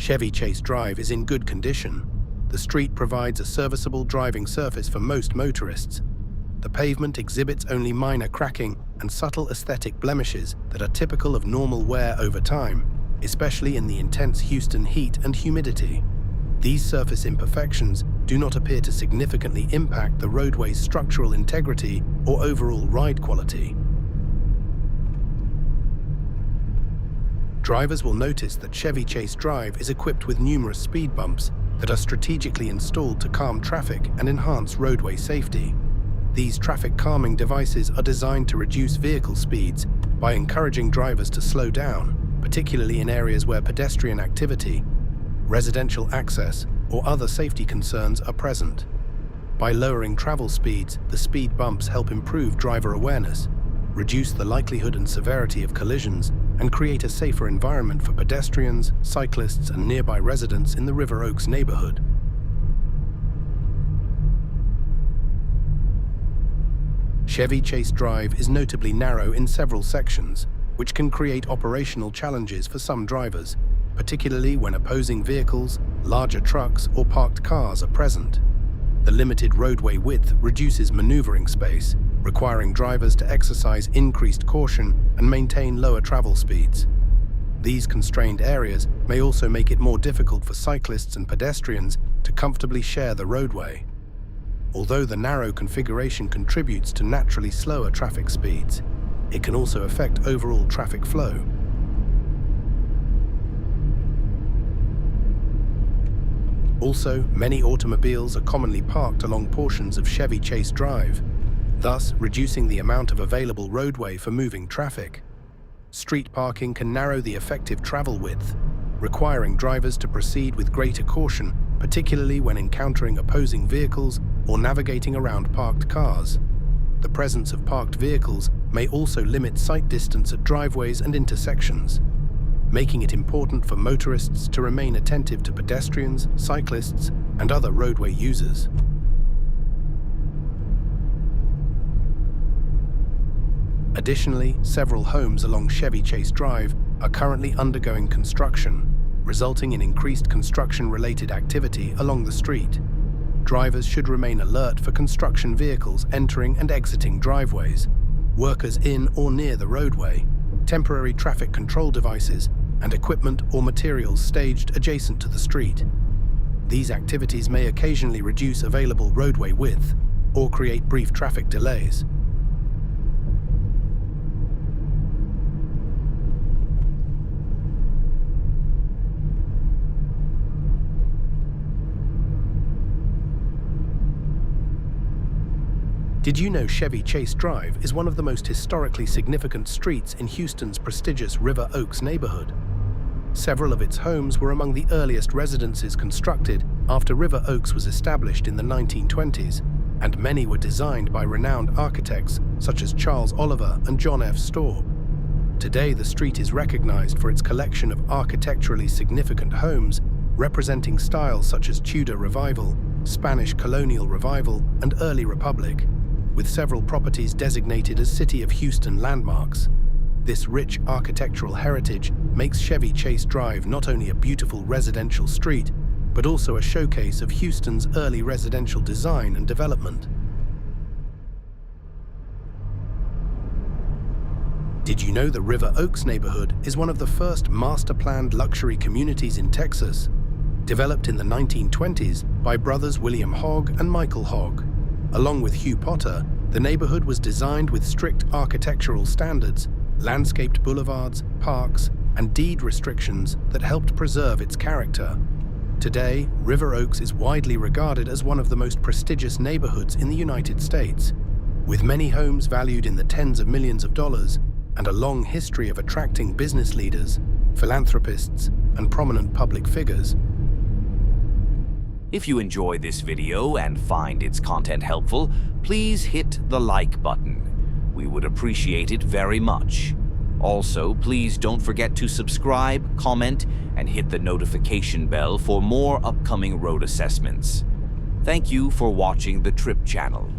Chevy Chase Drive is in good condition. The street provides a serviceable driving surface for most motorists. The pavement exhibits only minor cracking and subtle aesthetic blemishes that are typical of normal wear over time, especially in the intense Houston heat and humidity. These surface imperfections do not appear to significantly impact the roadway's structural integrity or overall ride quality. Drivers will notice that Chevy Chase Drive is equipped with numerous speed bumps that are strategically installed to calm traffic and enhance roadway safety. These traffic calming devices are designed to reduce vehicle speeds by encouraging drivers to slow down, particularly in areas where pedestrian activity, residential access, or other safety concerns are present. By lowering travel speeds, the speed bumps help improve driver awareness, reduce the likelihood and severity of collisions, and create a safer environment for pedestrians, cyclists, and nearby residents in the River Oaks neighborhood. Chevy Chase Drive is notably narrow in several sections, which can create operational challenges for some drivers, particularly when opposing vehicles, larger trucks, or parked cars are present. The limited roadway width reduces maneuvering space, requiring drivers to exercise increased caution and maintain lower travel speeds. These constrained areas may also make it more difficult for cyclists and pedestrians to comfortably share the roadway. Although the narrow configuration contributes to naturally slower traffic speeds, it can also affect overall traffic flow. Also, many automobiles are commonly parked along portions of Chevy Chase Drive, thus reducing the amount of available roadway for moving traffic. Street parking can narrow the effective travel width, requiring drivers to proceed with greater caution, particularly when encountering opposing vehicles or navigating around parked cars. The presence of parked vehicles may also limit sight distance at driveways and intersections, making it important for motorists to remain attentive to pedestrians, cyclists, and other roadway users. Additionally, several homes along Chevy Chase Drive are currently undergoing construction, resulting in increased construction-related activity along the street. Drivers should remain alert for construction vehicles entering and exiting driveways, workers in or near the roadway, temporary traffic control devices, and equipment or materials staged adjacent to the street. These activities may occasionally reduce available roadway width or create brief traffic delays. Did you know Chevy Chase Drive is one of the most historically significant streets in Houston's prestigious River Oaks neighborhood? Several of its homes were among the earliest residences constructed after River Oaks was established in the 1920s, and many were designed by renowned architects such as Charles Oliver and John F. Staub. Today, the street is recognized for its collection of architecturally significant homes representing styles such as Tudor Revival, Spanish Colonial Revival, and Early Republic, with several properties designated as City of Houston landmarks. This rich architectural heritage makes Chevy Chase Drive not only a beautiful residential street, but also a showcase of Houston's early residential design and development. Did you know the River Oaks neighborhood is one of the first master-planned luxury communities in Texas? Developed in the 1920s by brothers William Hogg and Michael Hogg. Along with Hugh Potter, the neighborhood was designed with strict architectural standards, landscaped boulevards, parks, and deed restrictions that helped preserve its character. Today, River Oaks is widely regarded as one of the most prestigious neighborhoods in the United States, with many homes valued in the tens of millions of dollars and a long history of attracting business leaders, philanthropists, and prominent public figures. If you enjoy this video and find its content helpful, please hit the like button. We would appreciate it very much. Also, please don't forget to subscribe, comment, and hit the notification bell for more upcoming road assessments. Thank you for watching the Trip Channel.